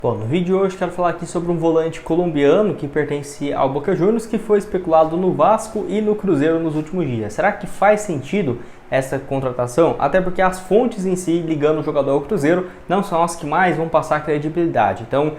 Bom, no vídeo de hoje quero falar aqui sobre um volante colombiano que pertence ao Boca Juniors, que foi especulado no Vasco e no Cruzeiro nos últimos dias. Será que faz sentido essa contratação? Até porque as fontes em si ligando o jogador ao Cruzeiro não são as que mais vão passar credibilidade. Então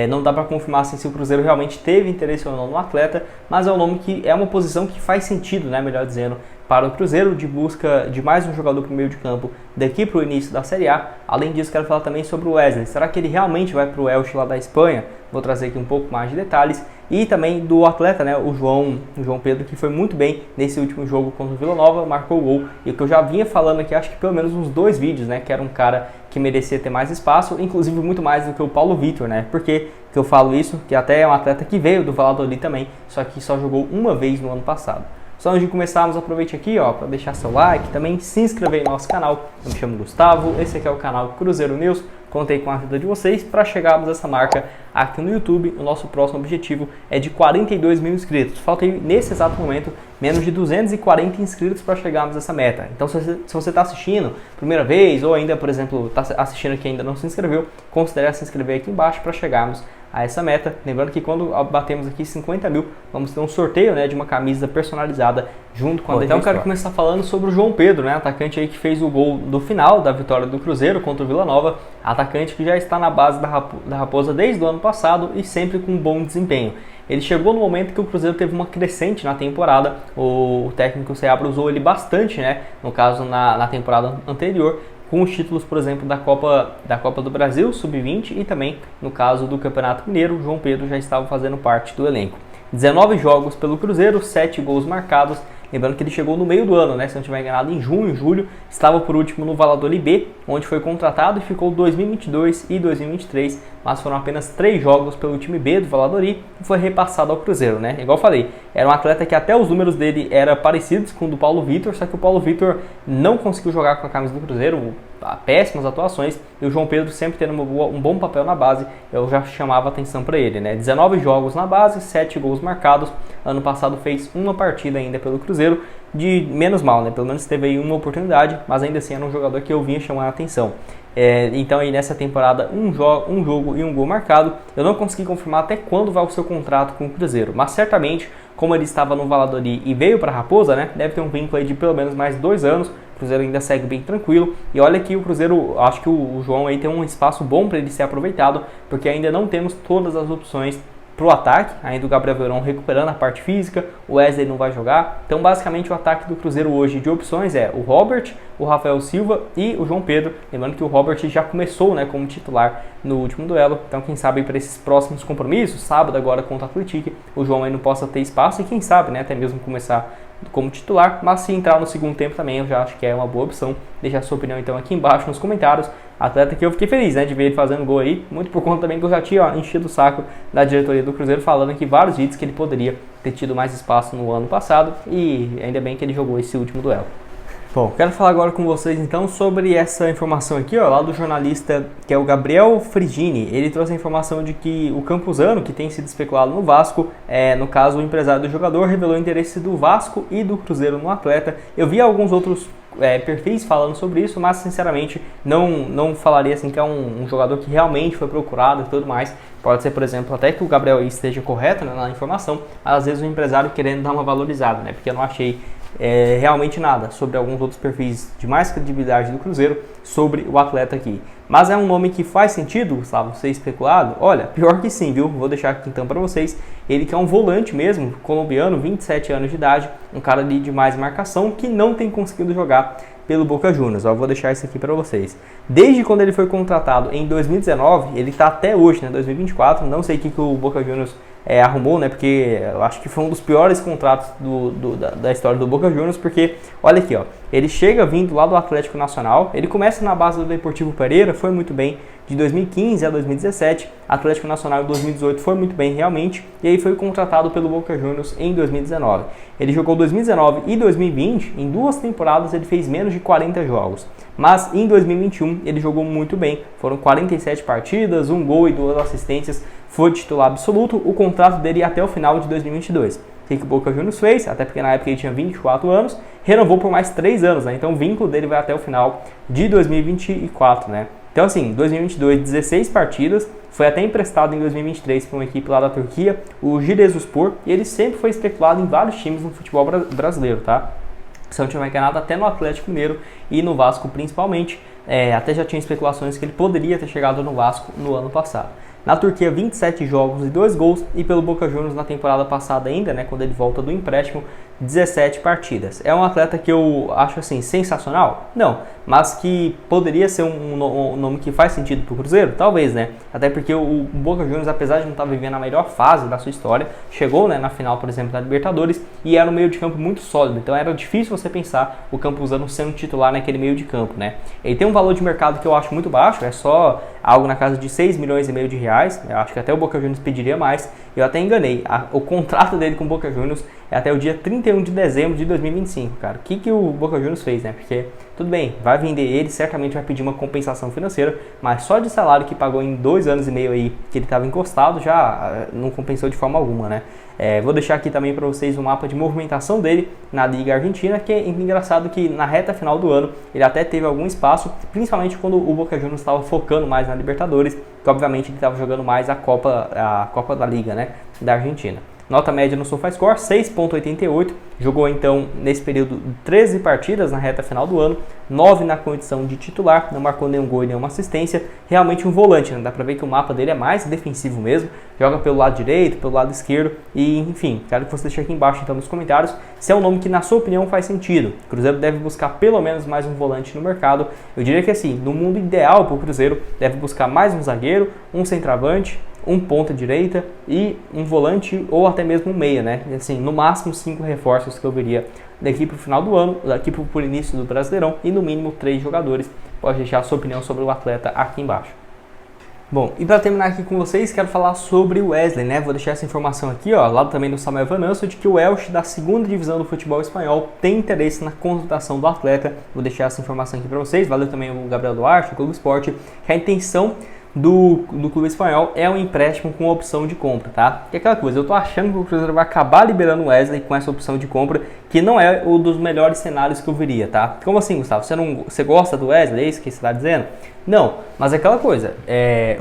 não dá para confirmar assim, se o Cruzeiro realmente teve interesse ou não no atleta, mas é um nome que é uma posição que faz sentido, né, melhor dizendo, para o Cruzeiro, de busca de mais um jogador para o meio de campo daqui para o início da Série A. Além disso, quero falar também sobre o Wesley. Será que ele realmente vai para o Elche lá da Espanha? Vou trazer aqui um pouco mais de detalhes. E também do atleta, né, o João Pedro, que foi muito bem nesse último jogo contra o Vila Nova, marcou o gol. E o que eu já vinha falando aqui, acho que pelo menos uns 2 vídeos, né, que era um cara que merecia ter mais espaço, inclusive muito mais do que o Paulo Vitor, né? Por que eu falo isso? Que até é um atleta que veio do Valladolid também, só que só jogou uma vez no ano passado. Só antes de começarmos, aproveite aqui para deixar seu like, também se inscrever no nosso canal. Eu me chamo Gustavo, esse aqui é o canal Cruzeiro News. Contei com a ajuda de vocês para chegarmos a essa marca aqui no YouTube. O nosso próximo objetivo é de 42 mil inscritos. Falta aí, nesse exato momento, menos de 240 inscritos para chegarmos a essa meta. Então, se você está assistindo primeira vez ou ainda, por exemplo, está assistindo aqui e ainda não se inscreveu, considere se inscrever aqui embaixo para chegarmos a essa meta. Lembrando que quando batemos aqui 50 mil, vamos ter um sorteio, né, de uma camisa personalizada junto com a Então, eu quero começar falando sobre o João Pedro, né, atacante aí que fez o gol do final da vitória do Cruzeiro contra o Vila Nova. Atacante que já está na base da Raposa desde o ano passado e sempre com um bom desempenho. Ele chegou no momento que o Cruzeiro teve uma crescente na temporada. O técnico Seabra usou ele bastante, né, no caso na temporada anterior, com os títulos, por exemplo, da Copa do Brasil, Sub-20 e também, no caso do Campeonato Mineiro, o João Pedro já estava fazendo parte do elenco. 19 jogos pelo Cruzeiro, 7 gols marcados. Lembrando que ele chegou no meio do ano, né? Se não estiver enganado, em junho, julho, estava por último no Valladolid B, onde foi contratado e ficou 2022 e 2023, mas foram apenas 3 jogos pelo time B do Valladolid e foi repassado ao Cruzeiro, né? Igual eu falei, era um atleta que até os números dele eram parecidos com o do Paulo Vitor, só que o Paulo Vitor não conseguiu jogar com a camisa do Cruzeiro, péssimas atuações, e o João Pedro sempre tendo um bom papel na base, eu já chamava atenção para ele, né? 19 jogos na base, 7 gols marcados. Ano passado fez uma partida ainda pelo Cruzeiro, de menos mal, né? Pelo menos teve aí uma oportunidade, mas ainda assim era um jogador que eu vinha chamar a atenção. Então aí nessa temporada um jogo e um gol marcado. Eu não consegui confirmar até quando vai o seu contrato com o Cruzeiro, mas certamente, como ele estava no Valladolid e veio para a Raposa, né, deve ter um vínculo aí de pelo menos mais 2 anos. O Cruzeiro ainda segue bem tranquilo. E olha que o Cruzeiro, acho que o João aí tem um espaço bom para ele ser aproveitado, porque ainda não temos todas as opções para o ataque, ainda o Gabriel Veron recuperando a parte física, o Wesley não vai jogar. Então basicamente o ataque do Cruzeiro hoje de opções é o Robert, o Rafael Silva e o João Pedro. Lembrando que o Robert já começou, né, como titular no último duelo, então quem sabe para esses próximos compromissos, sábado agora contra o Atlético, o João aí não possa ter espaço e quem sabe, né, até mesmo começar como titular, mas se entrar no segundo tempo também eu já acho que é uma boa opção. Deixa a sua opinião então aqui embaixo nos comentários. Atleta que eu fiquei feliz, né, de ver ele fazendo gol aí, muito por conta também que eu já tinha enchido o saco da diretoria do Cruzeiro falando aqui vários vídeos que ele poderia ter tido mais espaço no ano passado e ainda bem que ele jogou esse último duelo. Bom, quero falar agora com vocês então sobre essa informação aqui, lá do jornalista que é o Gabriel Frigini. Ele trouxe a informação de que o Campuzano, que tem sido especulado no Vasco, no caso o empresário do jogador, revelou o interesse do Vasco e do Cruzeiro no atleta. Eu vi alguns outros perfis falando sobre isso, mas sinceramente não falaria assim que é um jogador que realmente foi procurado e tudo mais. Pode ser, por exemplo, até que o Gabriel esteja correto, né, na informação, mas às vezes o empresário querendo dar uma valorizada, né, porque eu não achei realmente nada sobre alguns outros perfis de mais credibilidade do Cruzeiro sobre o atleta aqui. Mas é um nome que faz sentido, Gustavo, ser especulado? Olha, pior que sim, viu? Vou deixar aqui então para vocês. Ele que é um volante mesmo, colombiano, 27 anos de idade, um cara ali de mais marcação que não tem conseguido jogar pelo Boca Juniors. Eu vou deixar isso aqui para vocês. Desde quando ele foi contratado em 2019, ele está até hoje, né, 2024. Não sei o que o Boca Juniors arrumou, né, porque eu acho que foi um dos piores contratos da história do Boca Juniors, porque olha aqui, ele chega vindo lá do Atlético Nacional, ele começa na base do Deportivo Pereira, foi muito bem de 2015 a 2017, Atlético Nacional em 2018 foi muito bem realmente, e aí foi contratado pelo Boca Juniors em 2019. Ele jogou 2019 e 2020, em 2 temporadas ele fez menos de 40 jogos, mas em 2021 ele jogou muito bem, foram 47 partidas, 1 gol e 2 assistências, foi titular absoluto. O contrato dele ia até o final de 2022. O que o Boca Juniors fez? Até porque na época ele tinha 24 anos, renovou por mais 3 anos, né? Então o vínculo dele vai até o final de 2024, né? Então assim, 2022, 16 partidas, foi até emprestado em 2023 para uma equipe lá da Turquia, o Giresunspor, e ele sempre foi especulado em vários times no futebol brasileiro, tá? Se eu não tiver enganado, até no Atlético Mineiro e no Vasco principalmente. Até já tinha especulações que ele poderia ter chegado no Vasco no ano passado. Na Turquia, 27 jogos e 2 gols, e pelo Boca Juniors na temporada passada ainda, né, quando ele volta do empréstimo, 17 partidas. É um atleta que eu acho assim sensacional? Não, mas que poderia ser um nome que faz sentido para o Cruzeiro? Talvez, né? Até porque o Boca Juniors, apesar de não estar vivendo a melhor fase da sua história, chegou, né, na final, por exemplo, da Libertadores, e era um meio de campo muito sólido, então era difícil você pensar o Campuzano sendo titular naquele meio de campo, né? Ele tem um valor de mercado que eu acho muito baixo, é só algo na casa de 6 milhões e meio de reais, eu acho que até o Boca Juniors pediria mais, eu até enganei, o contrato dele com o Boca Juniors é até o dia 31 de dezembro de 2025, cara. O que o Boca Juniors fez, né? Porque, tudo bem, vai vender ele, certamente vai pedir uma compensação financeira, mas só de salário que pagou em 2 anos e meio aí, que ele estava encostado, já não compensou de forma alguma, né? Vou deixar aqui também para vocês o mapa de movimentação dele na Liga Argentina, que é engraçado que na reta final do ano ele até teve algum espaço, principalmente quando o Boca Juniors estava focando mais na Libertadores, que obviamente ele estava jogando mais a Copa da Liga, né, da Argentina. Nota média no SofaScore, 6.88, jogou então nesse período 13 partidas na reta final do ano, 9 na condição de titular, não marcou nenhum gol e nenhuma assistência, realmente um volante, né? Dá pra ver que o mapa dele é mais defensivo mesmo, joga pelo lado direito, pelo lado esquerdo, e enfim, quero que você deixe aqui embaixo então nos comentários se é um nome que na sua opinião faz sentido. O Cruzeiro deve buscar pelo menos mais um volante no mercado, eu diria que assim, no mundo ideal para o Cruzeiro, deve buscar mais um zagueiro, um centroavante, um ponta direita e um volante ou até mesmo um meia, né? Assim, no máximo 5 reforços que eu veria daqui para o final do ano, daqui para o início do Brasileirão e no mínimo 3 jogadores. Pode deixar a sua opinião sobre o atleta aqui embaixo. Bom, e para terminar aqui com vocês, quero falar sobre o Wesley, né? Vou deixar essa informação aqui, ó, lá também do Samuel Venâncio, de que o Elche da segunda divisão do futebol espanhol tem interesse na contratação do atleta. Vou deixar essa informação aqui para vocês. Valeu também o Gabriel Duarte, o Clube Esporte, que a intenção do clube espanhol é um empréstimo com uma opção de compra, tá? Que é aquela coisa, eu tô achando que o Cruzeiro vai acabar liberando o Wesley com essa opção de compra, que não é um dos melhores cenários que eu veria, tá? Como assim, Gustavo? Você gosta do Wesley? É isso que você está dizendo? Não, mas é aquela coisa,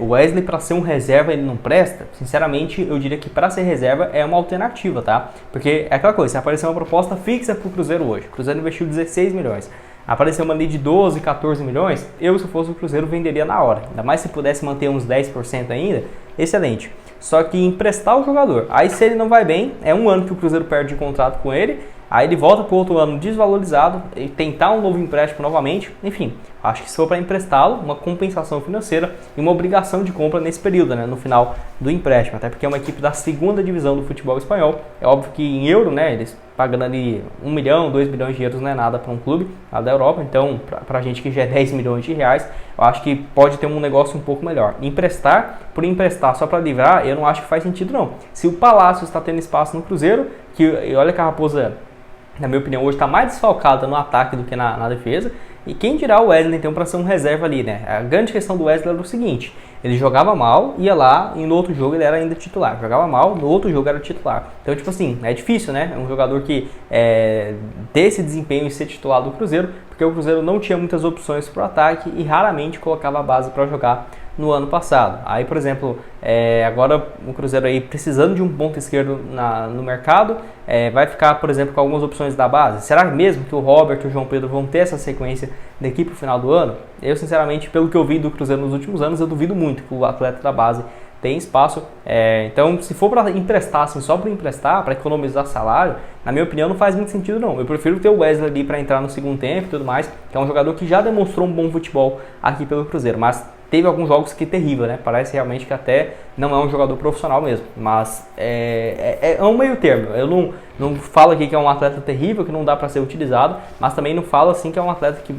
o Wesley para ser um reserva ele não presta? Sinceramente, eu diria que para ser reserva é uma alternativa, tá? Porque é aquela coisa, se aparecer uma proposta fixa pro Cruzeiro hoje, o Cruzeiro investiu 16 milhões, apareceu uma lei de 12, 14 milhões, eu se fosse o Cruzeiro venderia na hora. Ainda mais se pudesse manter uns 10% ainda, excelente. Só que emprestar o jogador, aí se ele não vai bem, é um ano que o Cruzeiro perde de contrato com ele, aí ele volta para o outro ano desvalorizado e tentar um novo empréstimo novamente. Enfim, acho que se for para emprestá-lo, uma compensação financeira e uma obrigação de compra nesse período, né, no final do empréstimo. Até porque é uma equipe da segunda divisão do futebol espanhol. É óbvio que em euro, né, eles pagando ali 1 milhão, 2 milhões de euros não é nada para um clube lá da Europa. Então, para a gente que já é 10 milhões de reais, eu acho que pode ter um negócio um pouco melhor. Emprestar por emprestar só para livrar, eu não acho que faz sentido não. Se o Palácio está tendo espaço no Cruzeiro, que olha que a Raposa, na minha opinião, hoje está mais desfalcada no ataque do que na defesa. E quem dirá o Wesley, então, para ser um reserva ali, né? A grande questão do Wesley era o seguinte, ele jogava mal, ia lá e no outro jogo ele era ainda titular. Jogava mal, no outro jogo era titular. Então, tipo assim, é difícil, né? É um jogador que ter esse desempenho e ser titular do Cruzeiro, porque o Cruzeiro não tinha muitas opções para o ataque e raramente colocava a base para jogar no ano passado. Aí, por exemplo, agora o Cruzeiro aí precisando de um ponto esquerdo no mercado, vai ficar, por exemplo, com algumas opções da base. Será mesmo que o Robert e o João Pedro vão ter essa sequência daqui para o final do ano? Eu, sinceramente, pelo que eu vi do Cruzeiro nos últimos anos, eu duvido muito que o atleta da base tem espaço. Então, se for para emprestar, assim, só para emprestar, para economizar salário, na minha opinião, não faz muito sentido não. Eu prefiro ter o Wesley ali para entrar no segundo tempo e tudo mais, que é um jogador que já demonstrou um bom futebol aqui pelo Cruzeiro, mas teve alguns jogos que terrível, né? Parece realmente que até não é um jogador profissional mesmo, mas é um meio termo. Eu não falo aqui que é um atleta terrível, que não dá para ser utilizado, mas também não falo assim que é um atleta que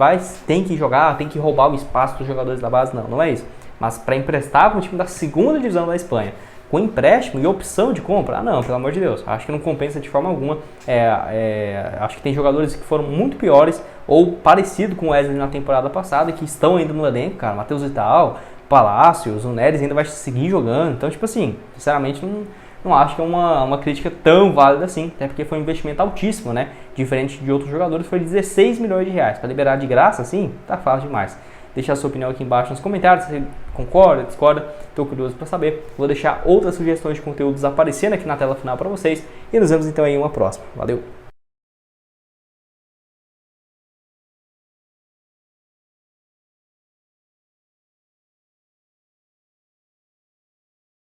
tem que jogar, tem que roubar o espaço dos jogadores da base, não é isso. Mas para emprestar para um time da segunda divisão da Espanha, com empréstimo e opção de compra, não, pelo amor de Deus, acho que não compensa de forma alguma. Acho que tem jogadores que foram muito piores ou parecido com o Wesley na temporada passada, que estão ainda no elenco, cara, Matheus Vital, Palácios, o Neres ainda vai seguir jogando, então tipo assim, sinceramente não acho que é uma crítica tão válida assim, até porque foi um investimento altíssimo, né, diferente de outros jogadores, foi 16 milhões de reais, para liberar de graça assim, tá fácil demais. deixar sua opinião aqui embaixo nos comentários, se você concorda, discorda, estou curioso para saber. Vou deixar outras sugestões de conteúdos aparecendo aqui na tela final para vocês e nos vemos então em uma próxima. Valeu!